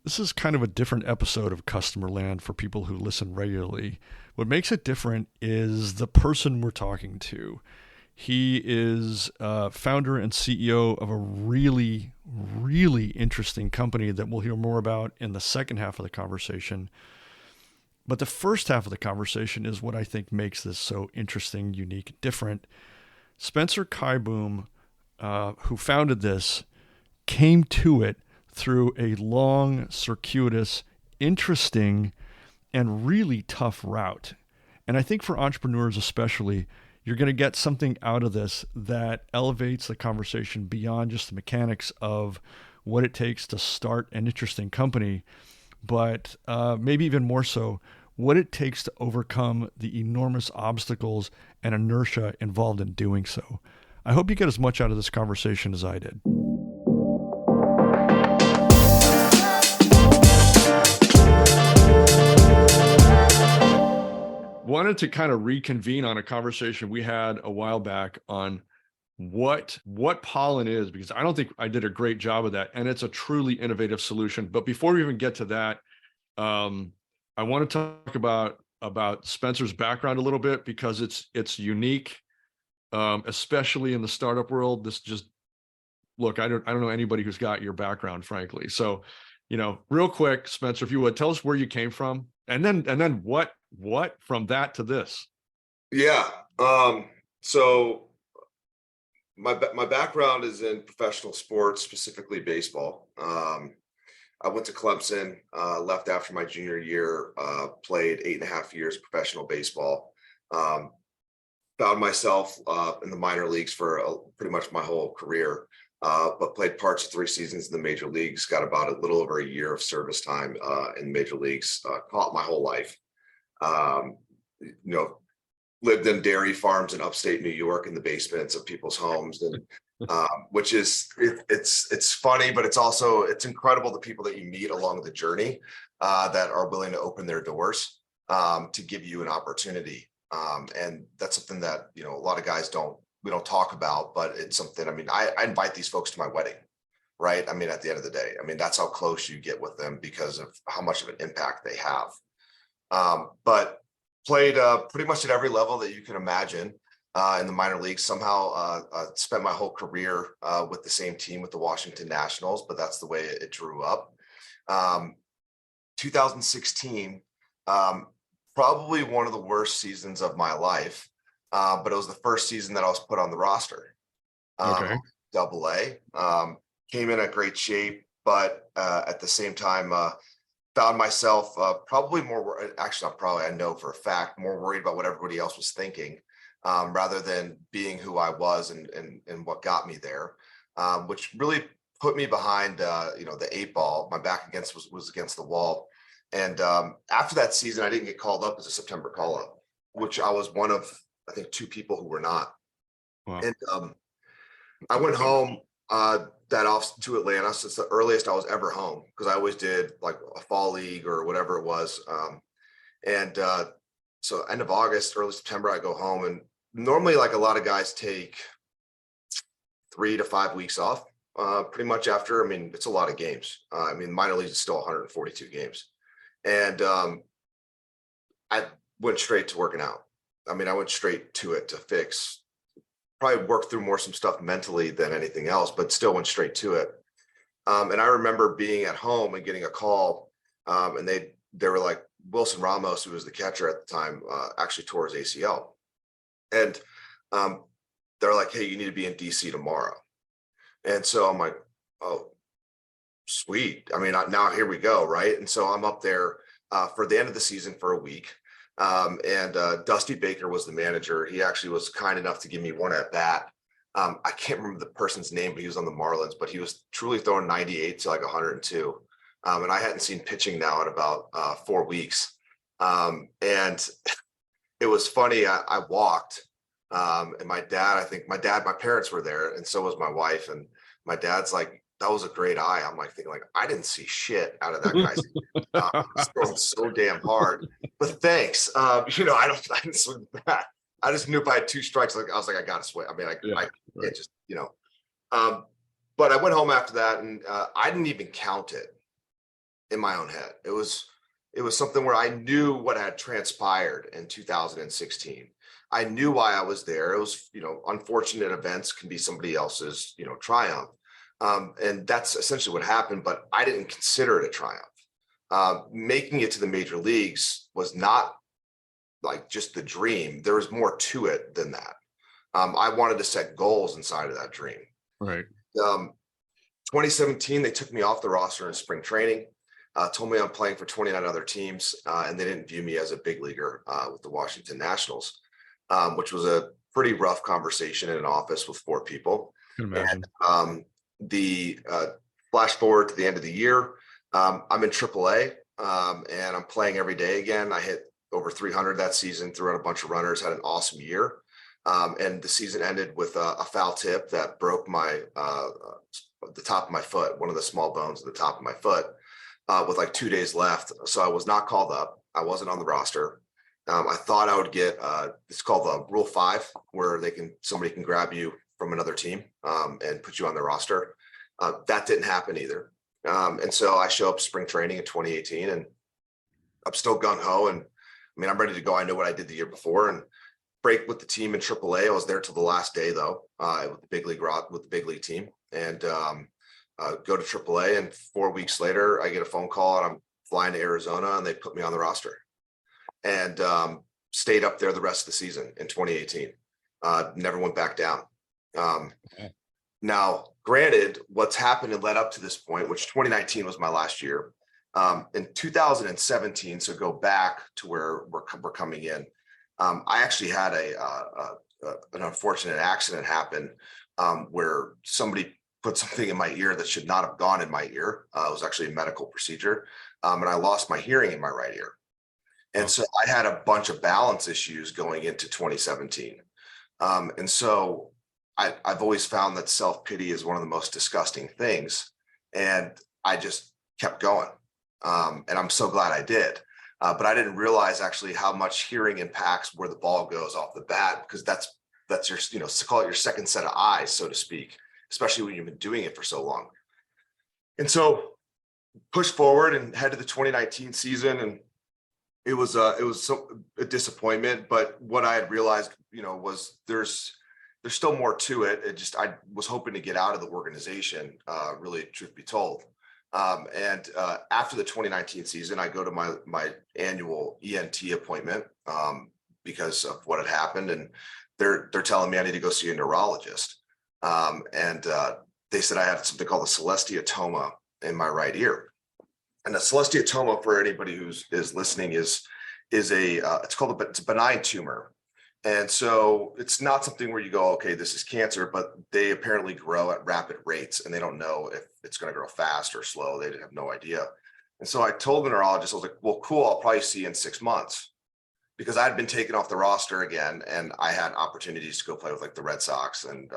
This is kind of a different episode of Customer Land for people who listen regularly. What makes it different is the person we're talking to. He is founder and CEO of a really, really interesting company that we'll hear more about in the second half of the conversation. But the first half of the conversation is what I think makes this so interesting, unique, different. Spencer Kaiboom, who founded this, came to it through a long, circuitous, interesting, and really tough route. And I think for entrepreneurs especially, you're going to get something out of this that elevates the conversation beyond just the mechanics of what it takes to start an interesting company, but maybe even more so, what it takes to overcome the enormous obstacles and inertia involved in doing so. I hope you get as much out of this conversation as I did. Wanted to kind of reconvene on a conversation we had a while back on what pollen is, because I don't think I did a great job of that, and it's a truly innovative solution. But before we even get to that, I want to talk about Spencer's background a little bit, because it's unique, especially in the startup world. This just look, I don't know anybody who's got your background, frankly. So, real quick, Spencer, if you would tell us where you came from, and then what from that to this. Yeah. So my background is in professional sports, specifically baseball. I went to Clemson, left after my junior year, played 8.5 years of professional baseball. Found myself in the minor leagues for pretty much my whole career, but played parts of 3 seasons in the major leagues, got about a little over a year of service time in major leagues, caught my whole life. Lived in dairy farms in upstate New York in the basements of people's homes, and which is it's funny, but it's incredible the people that you meet along the journey that are willing to open their doors to give you an opportunity, and that's something that a lot of guys we don't talk about, but it's something. I mean, I invite these folks to my wedding, right? I mean, at the end of the day, that's how close you get with them because of how much of an impact they have. But played pretty much at every level that you can imagine in the minor leagues. Somehow spent my whole career with the same team, with the Washington Nationals, but that's the way it drew up. 2016, probably one of the worst seasons of my life, but it was the first season that I was put on the roster. Okay. Double A. Came in a great shape, but at the same time, found myself probably more, actually not probably, I know for a fact, more worried about what everybody else was thinking rather than being who I was and what got me there, which really put me behind, the 8 ball. My back was against the wall. And after that season, I didn't get called up as a September call-up, which I was one of, I think, 2 people who were not. Wow. And I went home that off to Atlanta. So it's the earliest I was ever home, because I always did like a fall league or whatever it was. So end of August, early September, I go home, and normally, like a lot of guys, take 3 to 5 weeks off pretty much after. It's a lot of games. Minor league is still 142 games. And I went straight to working out. I went straight to it to fix, probably work through some stuff mentally than anything else, but still went straight to it. And I remember being at home and getting a call, and they were like, Wilson Ramos, who was the catcher at the time, actually tore his ACL. And they're like, hey, you need to be in DC tomorrow. And so I'm like, oh, sweet. Now here we go, right? And so I'm up there for the end of the season for a week. And Dusty Baker was the manager. He actually was kind enough to give me one at bat. I can't remember the person's name, but he was on the Marlins, but he was truly throwing 98 to like 102. And I hadn't seen pitching now in about 4 weeks. And it was funny. I walked, and my parents were there, and so was my wife. And my dad's like, that was a great eye. I'm like thinking, like, I didn't see shit out of that guy's he's throwing so damn hard. But thanks. I didn't swing the bat. I just knew if I had 2 strikes, like I was like, I gotta swing. I can't just, but I went home after that, and I didn't even count it in my own head. It was something where I knew what had transpired in 2016. I knew why I was there. It was, unfortunate events can be somebody else's, triumph. And that's essentially what happened, but I didn't consider it a triumph. Making it to the major leagues was not like just the dream. There was more to it than that. I wanted to set goals inside of that dream. Right. 2017, they took me off the roster in spring training, told me I'm playing for 29 other teams, and they didn't view me as a big leaguer with the Washington Nationals, which was a pretty rough conversation in an office with 4 people. I can imagine. And the flash forward to the end of the year, I'm in AAA, and I'm playing every day again. I hit over 300 that season, threw out a bunch of runners, had an awesome year. And the season ended with a foul tip that broke my the top of my foot, one of the small bones at the top of my foot, with like 2 days left. So I was not called up. I wasn't on the roster. I thought I would get it's called the Rule 5, where somebody can grab you from another team and put you on the roster. That didn't happen either. And so I show up spring training in 2018, and I'm still gung ho. And I mean, I'm ready to go. I know what I did the year before, and break with the team in AAA. I was there till the last day though, with the big league team, and go to AAA. And 4 weeks later, I get a phone call, and I'm flying to Arizona, and they put me on the roster, and stayed up there the rest of the season in 2018. Never went back down. Now, granted, what's happened and led up to this point, which 2019 was my last year. In 2017, so go back to where we're coming in. I actually had an unfortunate accident happen where somebody put something in my ear that should not have gone in my ear. It was actually a medical procedure, and I lost my hearing in my right ear. And so I had a bunch of balance issues going into 2017. And so I've always found that self-pity is one of the most disgusting things. And I just kept going. And I'm so glad I did. But I didn't realize actually how much hearing impacts where the ball goes off the bat, because that's your, call it your second set of eyes, so to speak, especially when you've been doing it for so long. And so push forward and head to the 2019 season. And it was a disappointment, but what I had realized, was there's still more to it. I was hoping to get out of the organization, really, truth be told. And after the 2019 season, I go to my annual ENT appointment because of what had happened, and they're telling me I need to go see a neurologist. And they said I had something called a celestiatoma in my right ear. And a celestiatoma, for anybody is listening, is it's a benign tumor. And so it's not something where you go, okay, this is cancer, but they apparently grow at rapid rates, and they don't know if it's going to grow fast or slow. They have no idea. And so I told the neurologist, I was like, well, cool, I'll probably see you in 6 months, because I'd been taken off the roster again, and I had opportunities to go play with like the Red Sox and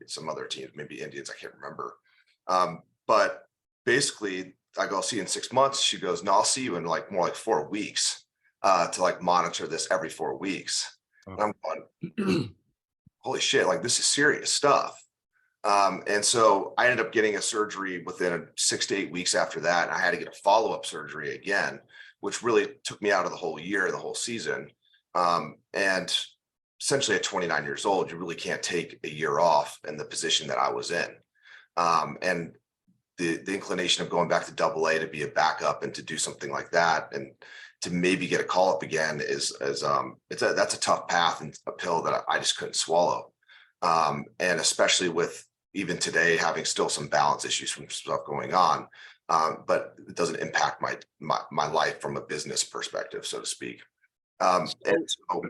some other teams, maybe Indians, I can't remember. But basically I go, I'll see you in 6 months. She goes, no, I'll see you in more like 4 weeks to like monitor this every 4 weeks. And I'm going, holy shit, like this is serious stuff. And so I ended up getting a surgery within 6 to 8 weeks after that. And I had to get a follow-up surgery again, which really took me out of the whole year, the whole season. And essentially at 29 years old, you really can't take a year off in the position that I was in. And the inclination of going back to AA to be a backup and to do something like that, and to maybe get a call up again that's a tough path and a pill that I just couldn't swallow. And especially with even today having still some balance issues from stuff going on, but it doesn't impact my life from a business perspective, so to speak. And so,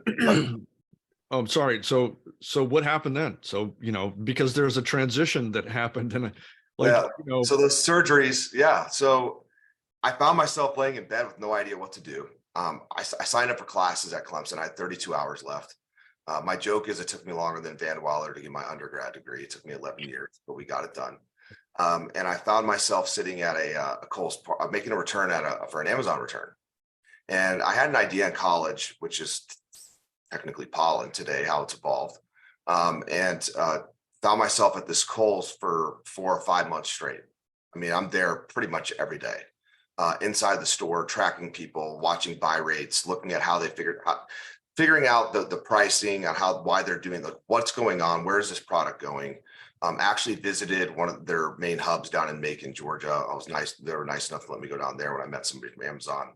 Oh, I'm sorry. So what happened then? So, because there's a transition that happened, and so those surgeries, So I found myself laying in bed with no idea what to do. I signed up for classes at Clemson. I had 32 hours left. My joke is it took me longer than Van Wilder to get my undergrad degree. It took me 11 years, but we got it done. And I found myself sitting at a Kohl's, making a return for an Amazon return. And I had an idea in college, which is technically Pollen today, how it's evolved. And found myself at this Kohl's for 4 or 5 months straight. I mean, I'm there pretty much every day. inside the store, tracking people, watching buy rates, looking at how they figuring out the pricing on why they're doing what's going on, where is this product going. Actually visited one of their main hubs down in Macon, Georgia. They were nice enough to let me go down there when I met somebody from Amazon.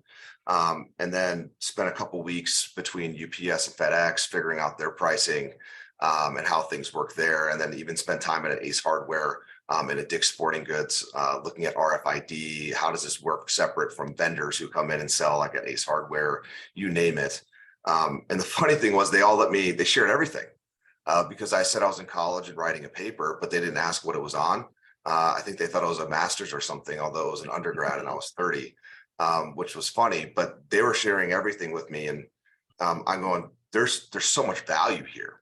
And then spent a couple weeks between UPS and FedEx figuring out their pricing and how things work there. And then even spent time at an Ace Hardware and at Dick's Sporting Goods, looking at RFID. How does this work separate from vendors who come in and sell like at Ace Hardware, you name it. And the funny thing was they shared everything. Because I said I was in college and writing a paper, but they didn't ask what it was on. I think they thought it was a master's or something, although it was an undergrad and I was 30, which was funny, but they were sharing everything with me. And I'm going, there's so much value here.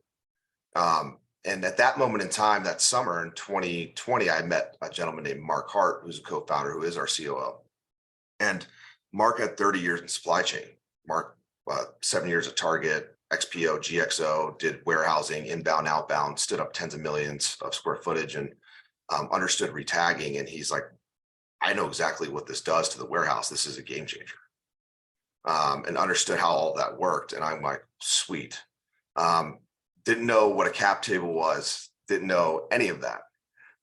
And at that moment in time, that summer in 2020, I met a gentleman named Mark Hart, who's a co-founder, who is our COO. And Mark had 30 years in supply chain. Mark, 7 years at Target, XPO, GXO, did warehousing, inbound, outbound, stood up tens of millions of square footage and understood retagging. And he's like, I know exactly what this does to the warehouse. This is a game changer. And understood how all that worked. And I'm like, sweet. Didn't know what a cap table was, didn't know any of that.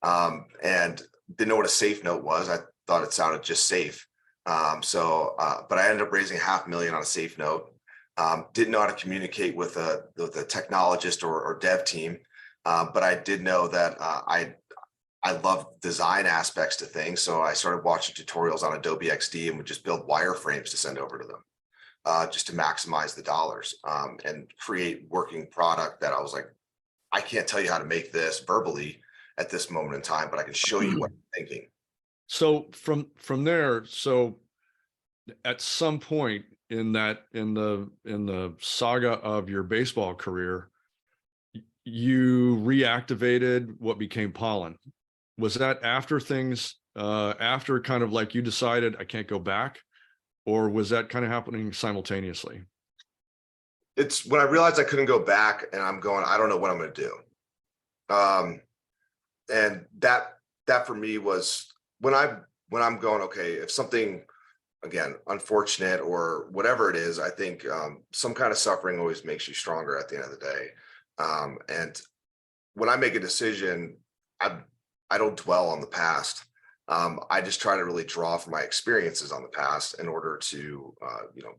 And didn't know what a safe note was. I thought it sounded just safe. But I ended up raising $500,000 on a safe note. Didn't know how to communicate with the technologist or dev team, but I did know that I love design aspects to things. So I started watching tutorials on Adobe XD and would just build wireframes to send over to them, just to maximize the dollars and create working product that I was like, I can't tell you how to make this verbally at this moment in time, but I can show you what I'm thinking. So from there, so at some point in the saga of your baseball career, you reactivated what became Pollen. Was that after after kind of like you decided I can't go back, or was that kind of happening simultaneously? It's when I realized I couldn't go back, and I'm going, I don't know what I'm going to do. And that for me was when I'm going, okay, if something, again, unfortunate or whatever it is, I think some kind of suffering always makes you stronger at the end of the day. And when I make a decision, I don't dwell on the past. I just try to really draw from my experiences on the past in order to,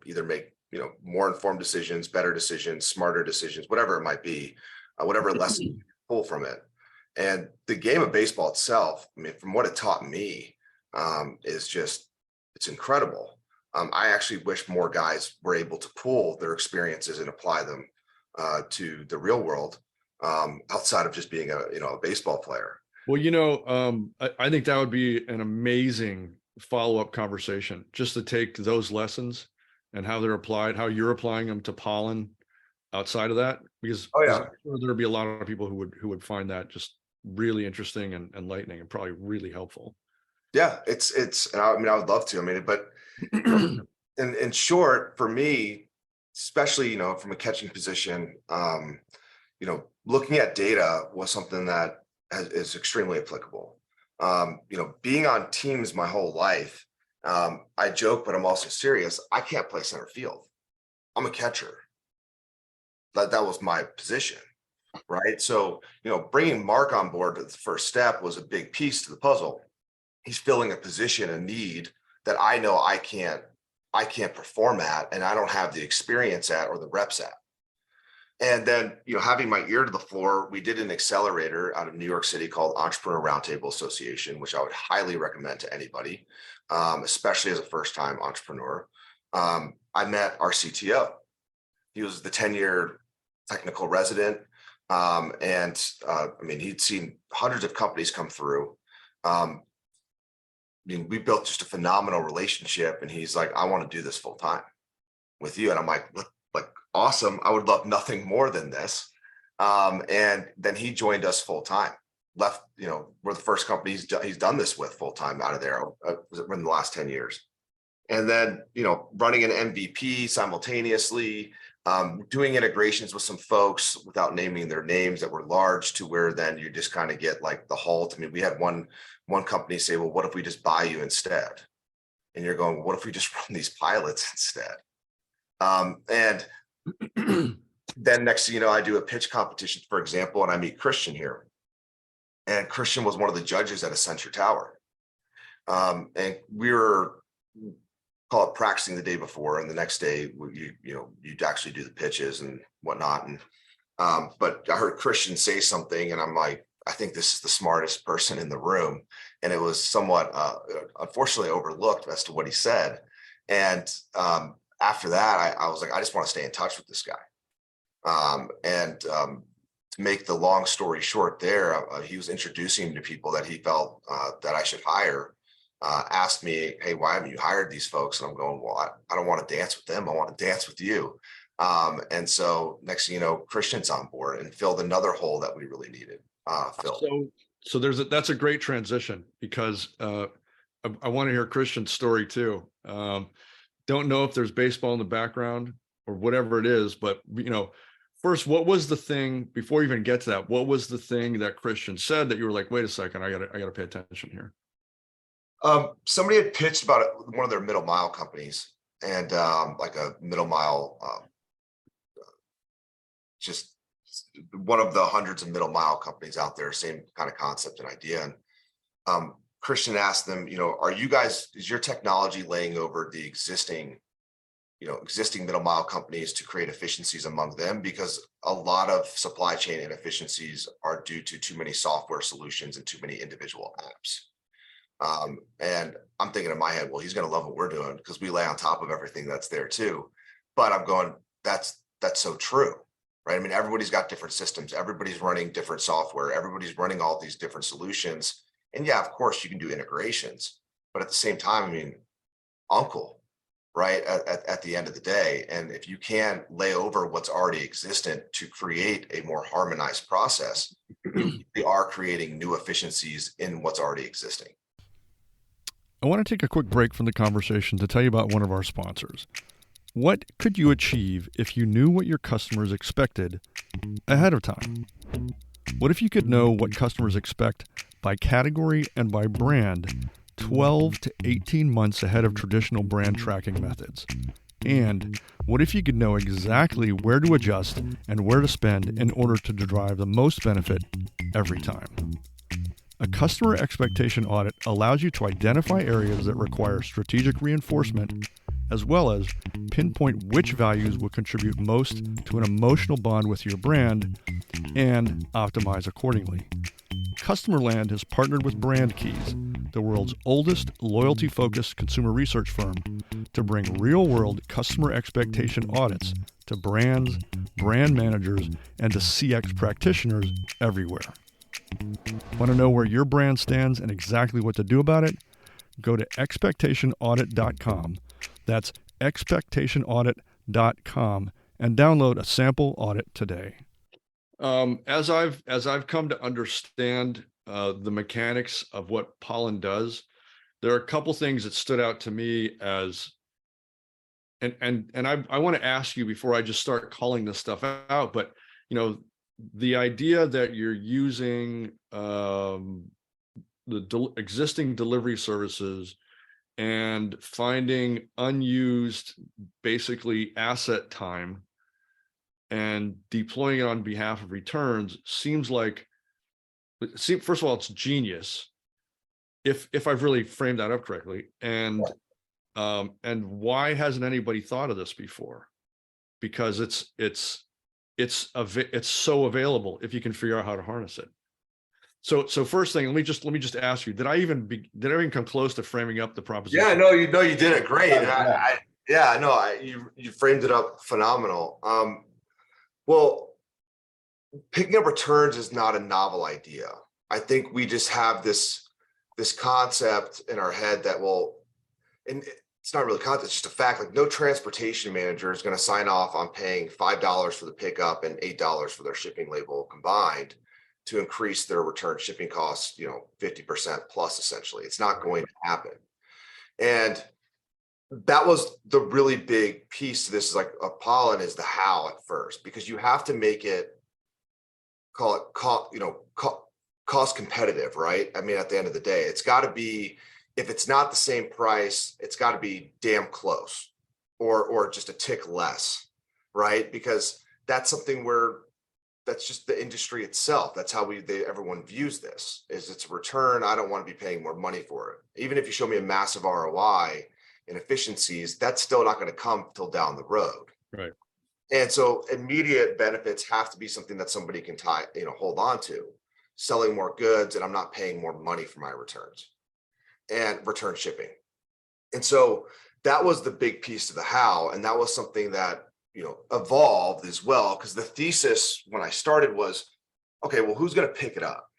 either make, more informed decisions, better decisions, smarter decisions, whatever it might be, whatever lesson you pull from it. And the game of baseball itself, I mean, from what it taught me, is just, it's incredible. I actually wish more guys were able to pull their experiences and apply them to the real world outside of just being a baseball player. Well, I think that would be an amazing follow-up conversation, just to take those lessons and how they're applied, how you're applying them to Pollen outside of that, because Oh, yeah. I'm sure there'd be a lot of people who would find that just really interesting and enlightening and probably really helpful. Yeah, it's. I mean, I would love to. I mean, but in short, for me, especially from a catching position, looking at data was something that is extremely applicable. Being on teams my whole life, I joke, but I'm also serious. I can't play center field. I'm a catcher. That was my position, right? So, bringing Mark on board to the first step was a big piece to the puzzle. He's filling a position, a need that I know I can't perform at, and I don't have the experience at or the reps at. And then, having my ear to the floor, we did an accelerator out of New York City called Entrepreneur Roundtable Association, which I would highly recommend to anybody, especially as a first-time entrepreneur. I met our CTO. He was the 10-year technical resident. He'd seen hundreds of companies come through. We built just a phenomenal relationship, and he's like, I want to do this full time with you. And I'm like, awesome. I would love nothing more than this. And then he joined us full time, left, we're the first company he's done this with full time out of there in the last 10 years. And then, running an MVP simultaneously, doing integrations with some folks without naming their names that were large, to where then you just kind of get like the halt. I mean, we had one company say, well, what if we just buy you instead? And you're going, what if we just run these pilots instead? And then next thing you know, I do a pitch competition, for example, and I meet Christian here. And Christian was one of the judges at Accenture Tower. And we were, call it, practicing the day before, and the next day you'd actually do the pitches and whatnot. And but I heard Christian say something, and I'm like, I think this is the smartest person in the room. And it was somewhat unfortunately overlooked as to what he said. And after that, I was like, I just want to stay in touch with this guy. To make the long story short there, he was introducing me to people that he felt that I should hire. Asked me, hey, why haven't you hired these folks? And I'm going, well, I don't want to dance with them. I want to dance with you. And so next thing you know, Christian's on board and filled another hole that we really needed filled. So that's a great transition, because I want to hear Christian's story too. Don't know if there's baseball in the background or whatever it is, but first, what was the thing, before you even get to that, what was the thing that Christian said that you were like, wait a second, I gotta pay attention here? Somebody had pitched about one of their middle mile companies, and like a middle mile, just one of the hundreds of middle mile companies out there, same kind of concept and idea. And Christian asked them, is your technology laying over the existing middle mile companies to create efficiencies among them? Because a lot of supply chain inefficiencies are due to too many software solutions and too many individual apps. And I'm thinking in my head, well, he's going to love what we're doing because we lay on top of everything that's there too. But I'm going, that's so true, right? I mean, everybody's got different systems. Everybody's running different software. Everybody's running all these different solutions. And yeah, of course you can do integrations, but at the same time, I mean, uncle, right? At the end of the day. And if you can lay over what's already existent to create a more harmonized process, we are creating new efficiencies in what's already existing. I want to take a quick break from the conversation to tell you about one of our sponsors. What could you achieve if you knew what your customers expected ahead of time? What if you could know what customers expect by category and by brand 12 to 18 months ahead of traditional brand tracking methods? And what if you could know exactly where to adjust and where to spend in order to drive the most benefit every time? A customer expectation audit allows you to identify areas that require strategic reinforcement, as well as pinpoint which values will contribute most to an emotional bond with your brand, and optimize accordingly. Customerland has partnered with BrandKeys, the world's oldest loyalty-focused consumer research firm, to bring real-world customer expectation audits to brands, brand managers, and to CX practitioners everywhere. Want to know where your brand stands and exactly what to do about it? Go to expectationaudit.com. That's expectationaudit.com and download a sample audit today. As I've come to understand the mechanics of what Pollen does, there are a couple things that stood out to me as, and I want to ask you before I just start calling this stuff out, but the idea that you're using existing delivery services and finding unused, basically asset time and deploying it on behalf of returns seems like, first of all, it's genius. If I've really framed that up correctly, and why hasn't anybody thought of this before? Because it's so available if you can figure out how to harness it. So first thing, let me just ask you, did I even come close to framing up the proposition? Yeah, no, you did it great. You framed it up phenomenal. Well, picking up returns is not a novel idea. I think we just have this concept in our head that and it's not really concept, it's just a fact. Like, no transportation manager is going to sign off on paying $5 for the pickup and $8 for their shipping label combined to increase their return shipping costs, 50% plus, essentially. It's not going to happen. And that was the really big piece to this, is like a Pollen, is the how at first, because you have to make it, cost competitive, right? I mean, at the end of the day, it's got to be, if it's not the same price, it's got to be damn close, or just a tick less, right? Because that's something where that's just the industry itself. That's how everyone views this, is it's a return. I don't want to be paying more money for it. Even if you show me a massive ROI and efficiencies, that's still not going to come till down the road. Right. And so immediate benefits have to be something that somebody can hold on to. Selling more goods, and I'm not paying more money for my returns and return shipping. And so that was the big piece of the how. And that was something that, evolved as well, because the thesis when I started was, okay, well, who's going to pick it up?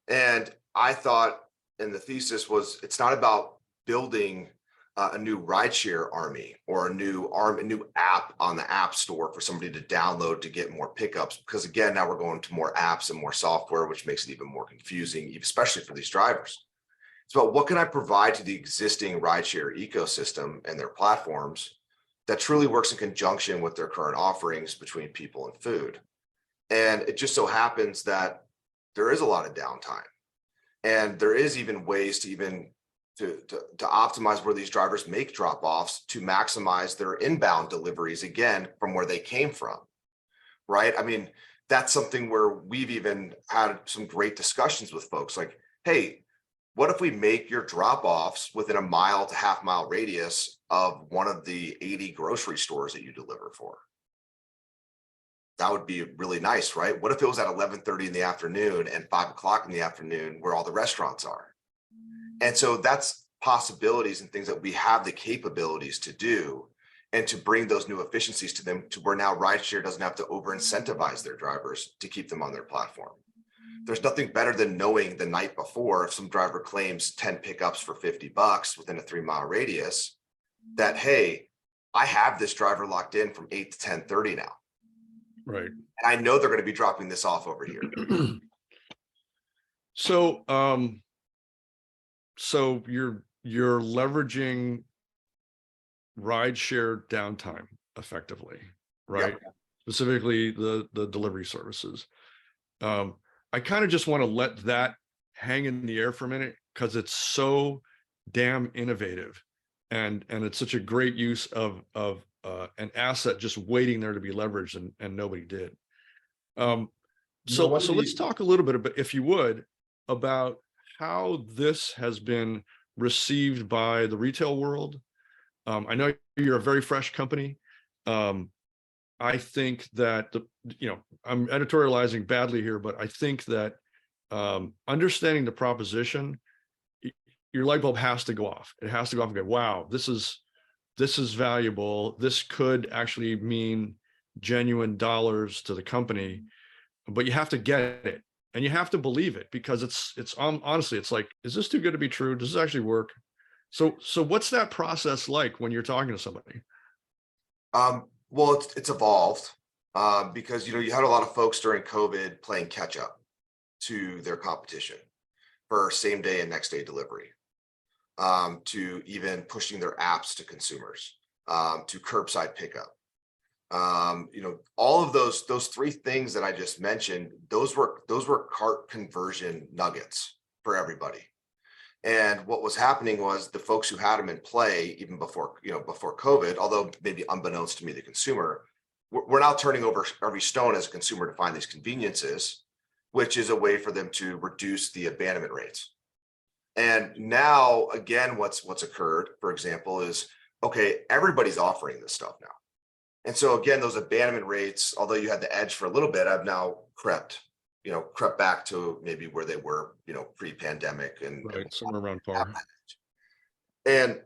And I thought, and the thesis was, it's not about building a new rideshare army or a new app on the app store for somebody to download to get more pickups. Because again, now we're going to more apps and more software, which makes it even more confusing, especially for these drivers. It's about, what can I provide to the existing rideshare ecosystem and their platforms that truly works in conjunction with their current offerings between people and food. And it just so happens that there is a lot of downtime, and there is even ways to optimize where these drivers make drop-offs to maximize their inbound deliveries, again, from where they came from, right? I mean, that's something where we've even had some great discussions with folks like, hey, what if we make your drop-offs within a mile to half-mile radius of one of the 80 grocery stores that you deliver for? That would be really nice, right? What if it was at 11:30 in the afternoon and 5 o'clock in the afternoon where all the restaurants are? And so that's possibilities and things that we have the capabilities to do, and to bring those new efficiencies to them, to where now rideshare doesn't have to over incentivize their drivers to keep them on their platform. There's nothing better than knowing the night before, if some driver claims 10 pickups for $50 within a 3-mile radius, that, hey, I have this driver locked in from 8 to 10:30 now. Right. And I know they're going to be dropping this off over here. So, so you're leveraging rideshare downtime effectively, right? Yep. Specifically the delivery services. I kind of just want to let that hang in the air for a minute, because it's so damn innovative, and it's such a great use of an asset just waiting there to be leveraged, and nobody did. So let's talk a little bit, if you would, about how this has been received by the retail world. I know you're a very fresh company. I think that I'm editorializing badly here, but I think that understanding the proposition, your light bulb has to go off. It has to go off and go, wow, this is valuable. This could actually mean genuine dollars to the company, but you have to get it, and you have to believe it, because it's honestly, it's like, is this too good to be true? Does this actually work? So what's that process like when you're talking to somebody? Well, it's evolved because you had a lot of folks during COVID playing catch up to their competition for same day and next day delivery, to even pushing their apps to consumers, to curbside pickup. All of those 3 things that I just mentioned, those were cart conversion nuggets for everybody. And what was happening was, the folks who had them in play even before COVID, although maybe unbeknownst to me, the consumer, we're now turning over every stone as a consumer to find these conveniences, which is a way for them to reduce the abandonment rates. And now, again, what's occurred, for example, is, okay, everybody's offering this stuff now. And so again, those abandonment rates, although you had the edge for a little bit, have now crept back to maybe where they were, pre-pandemic, and Right, somewhere around par. And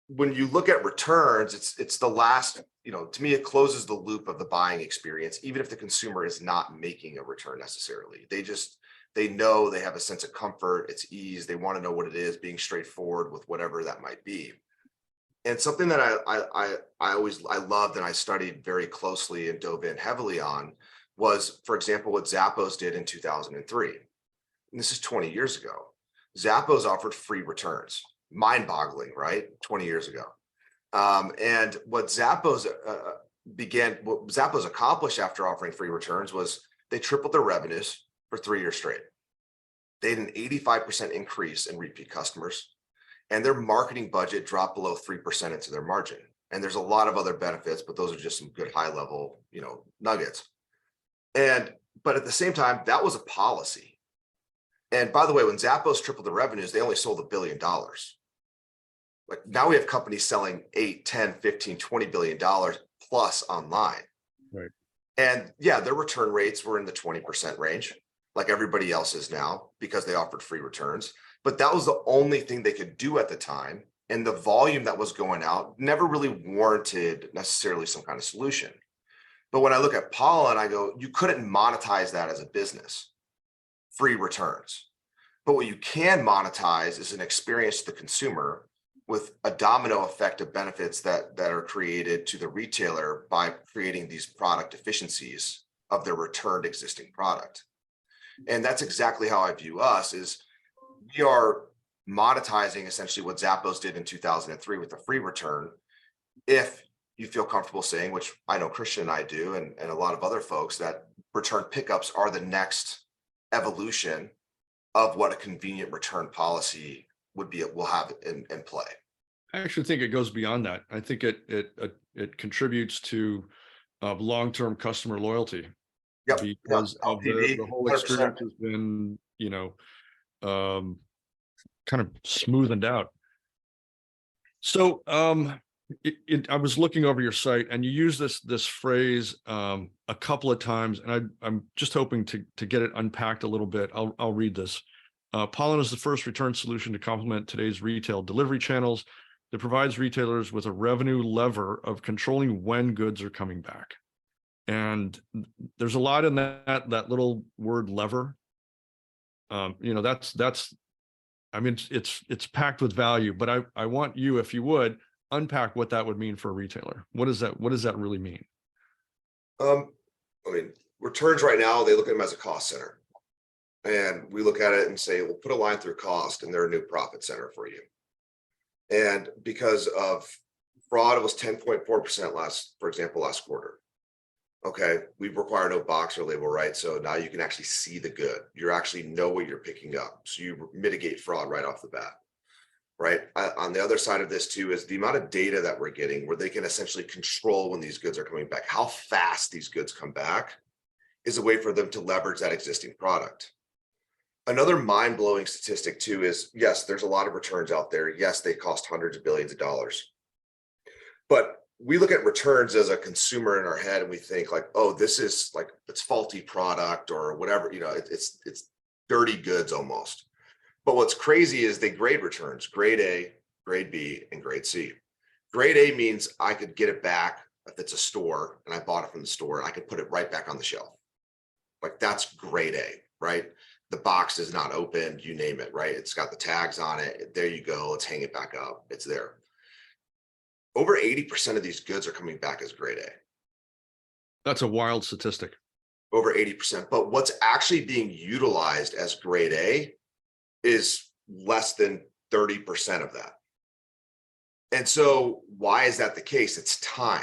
when you look at returns, it's the last, to me, it closes the loop of the buying experience, even if the consumer is not making a return necessarily. They know, they have a sense of comfort, it's ease, they want to know what it is, being straightforward with whatever that might be. And something that I loved and I studied very closely and dove in heavily on was, for example, what Zappos did in 2003. And this is 20 years ago. Zappos offered free returns. Mind-boggling, right? 20 years ago. And what Zappos accomplished after offering free returns was, they tripled their revenues for 3 years straight. They had an 85% increase in repeat customers, and their marketing budget dropped below 3% into their margin. And there's a lot of other benefits, but those are just some good high level, nuggets. But at the same time, that was a policy. And by the way, when Zappos tripled the revenues, they only sold $1 billion. Like now we have companies selling 8, 10, 15, $20 billion plus online. Right. And yeah, their return rates were in the 20% range, like everybody else is now, because they offered free returns. But that was the only thing they could do at the time. And the volume that was going out never really warranted necessarily some kind of solution. But when I look at Pollen, I go, you couldn't monetize that as a business, free returns. But what you can monetize is an experience to the consumer with a domino effect of benefits that are created to the retailer by creating these product efficiencies of their returned existing product. And that's exactly how I view us, is we are monetizing essentially what Zappos did in 2003 with the free return. If you feel comfortable saying, which I know Christian and I do, and a lot of other folks, that return pickups are the next evolution of what a convenient return policy will have in play. I actually think it goes beyond that. I think it contributes to long-term customer loyalty. Yep. Because of the whole experience 100%. Has been, kind of smoothened out. So I was looking over your site, and you use this phrase a couple of times, and I'm just hoping to get it unpacked a little bit. I'll read this. Pollen is the first return solution to complement today's retail delivery channels that provides retailers with a revenue lever of controlling when goods are coming back. And there's a lot in that little word lever. That's I mean, it's packed with value, but I want you, if you would, unpack what that would mean for a retailer. What does that really mean? I mean, returns right now, they look at them as a cost center. And we look at it and say, well, put a line through cost and they're a new profit center for you. And because of fraud, it was 10.4% last quarter. Okay, we require no box or label, right? So now you can actually see the good. You actually know what you're picking up. So you mitigate fraud right off the bat, right? On the other side of this too is the amount of data that we're getting, where they can essentially control when these goods are coming back. How fast these goods come back is a way for them to leverage that existing product. Another mind-blowing statistic too is, yes, there's a lot of returns out there. Yes, they cost hundreds of billions of dollars. But we look at returns as a consumer in our head, and we think like, oh, this is like, it's faulty product or whatever, it's dirty goods almost. But what's crazy is they grade returns: grade A, grade B, and grade C. Grade A means I could get it back if it's a store and I bought it from the store, and I could put it right back on the shelf. Like, that's grade A, right? The box is not opened, you name it, right? It's got the tags on it. There you go. Let's hang it back up. It's there. Over 80% of these goods are coming back as grade A. That's a wild statistic. Over 80%. But what's actually being utilized as grade A is less than 30% of that. And so why is that the case? It's time.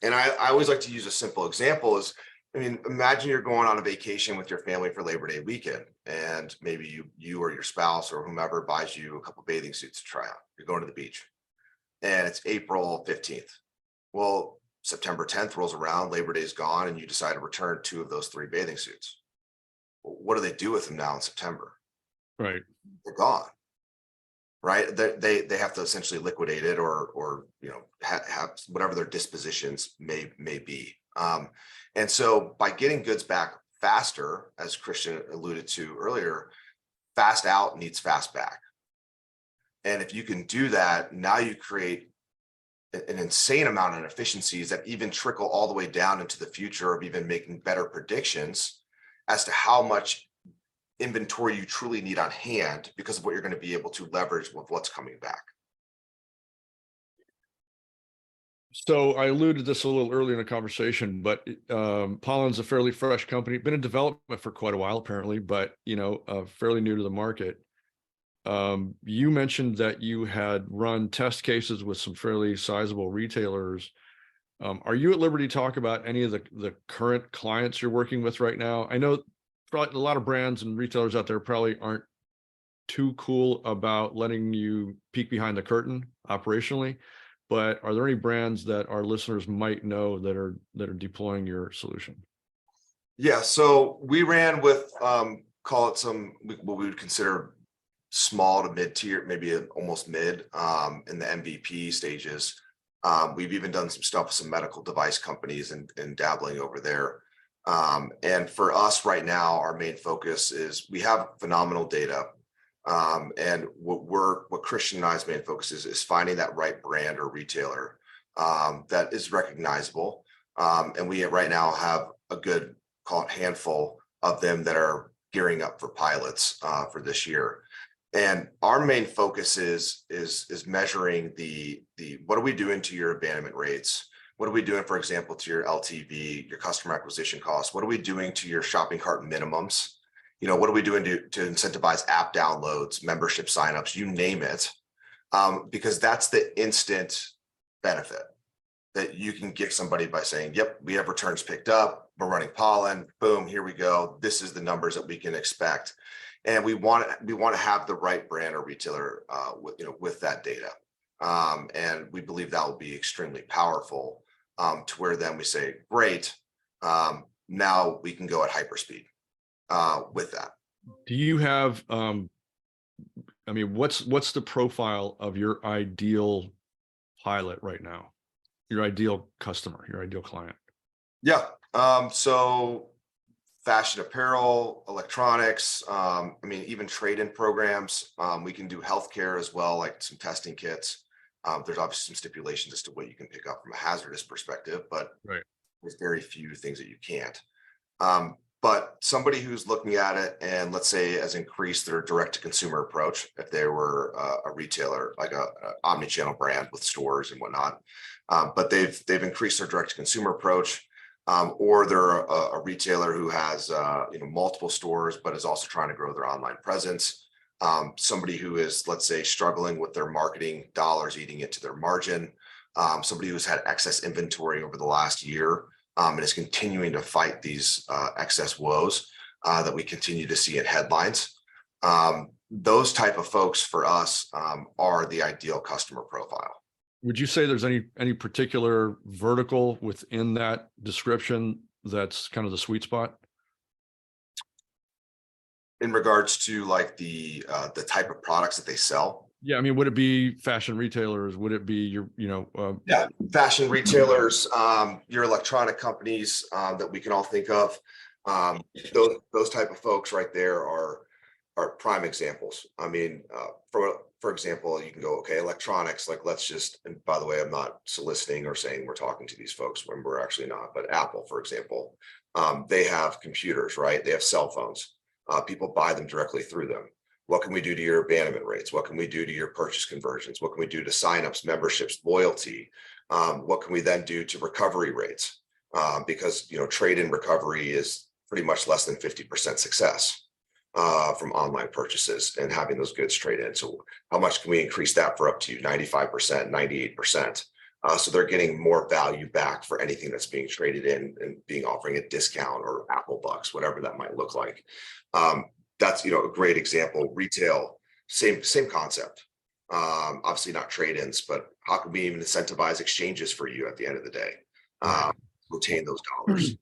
And I always like to use a simple example is, imagine you're going on a vacation with your family for Labor Day weekend, and maybe you or your spouse or whomever buys you a couple bathing suits to try on. You're going to the beach, and it's April 15th. Well, September 10th rolls around, Labor Day is gone, and you decide to return 2 of those 3 bathing suits. Well, what do they do with them now in September? Right. They're gone. Right. They have to essentially liquidate it or have whatever their dispositions may be. And so by getting goods back faster, as Christian alluded to earlier, fast out needs fast back. And if you can do that, now you create an insane amount of efficiencies that even trickle all the way down into the future of even making better predictions as to how much inventory you truly need on hand because of what you're going to be able to leverage with what's coming back. So I alluded to this a little earlier in the conversation, but Pollen's a fairly fresh company, been in development for quite a while, apparently, but fairly new to the market. You mentioned that you had run test cases with some fairly sizable retailers. Are you at liberty to talk about any of the current clients you're working with right now? I know probably a lot of brands and retailers out there probably aren't too cool about letting you peek behind the curtain operationally. But are there any brands that our listeners might know that are deploying your solution? Yeah, so we ran with call it what we would consider small to mid tier, maybe almost mid in the MVP stages. We've even done some stuff with some medical device companies and dabbling over there. And for us right now, our main focus is we have phenomenal data. And what Christian and I's main focus is finding that right brand or retailer that is recognizable. And we right now have a good, call it handful of them that are gearing up for pilots for this year. And our main focus is measuring the what are we doing to your abandonment rates? What are we doing, for example, to your LTV, your customer acquisition costs? What are we doing to your shopping cart minimums? What are we doing to incentivize app downloads, membership signups, you name it? Because that's the instant benefit that you can give somebody by saying, yep, we have returns picked up, we're running pollen, boom, here we go. This is the numbers that we can expect. And we want to have the right brand or retailer with that data. And we believe that will be extremely powerful to where then we say, great, now we can go at hyperspeed with that. Do you have, what's the profile of your ideal pilot right now? Your ideal customer, your ideal client? Yeah. So fashion apparel, electronics, even trade-in programs. We can do healthcare as well, like some testing kits. There's obviously some stipulations as to what you can pick up from a hazardous perspective, but right. There's very few things that you can't. But somebody who's looking at it and let's say has increased their direct-to-consumer approach, if they were a retailer, like a omni-channel brand with stores and whatnot, but they've increased their direct-to-consumer approach, or they're a retailer who has multiple stores but is also trying to grow their online presence. Somebody who is, let's say, struggling with their marketing dollars eating into their margin. Somebody who's had excess inventory over the last year and is continuing to fight these excess woes that we continue to see in headlines. Those type of folks for us are the ideal customer profile. Would you say there's any particular vertical within that description that's kind of the sweet spot? In regards to like the type of products that they sell? Yeah, would it be fashion retailers? Would it be Yeah, fashion retailers, your electronic companies that we can all think of. Those type of folks right there are prime examples. For example, you can go, okay, electronics, like let's just, and by the way, I'm not soliciting or saying we're talking to these folks when we're actually not, but Apple, for example, they have computers, right? They have cell phones. People buy them directly through them. What can we do to your abandonment rates? What can we do to your purchase conversions? What can we do to signups, memberships, loyalty? What can we then do to recovery rates? Because trade-in recovery is pretty much less than 50% success from online purchases and having those goods trade in. So how much can we increase that for up to 95%, 98%? So they're getting more value back for anything that's being traded in and being offering a discount or Apple Bucks, whatever that might look like. That's a great example. Retail, same concept. Obviously not trade-ins, but how can we even incentivize exchanges for you at the end of the day? Retain those dollars.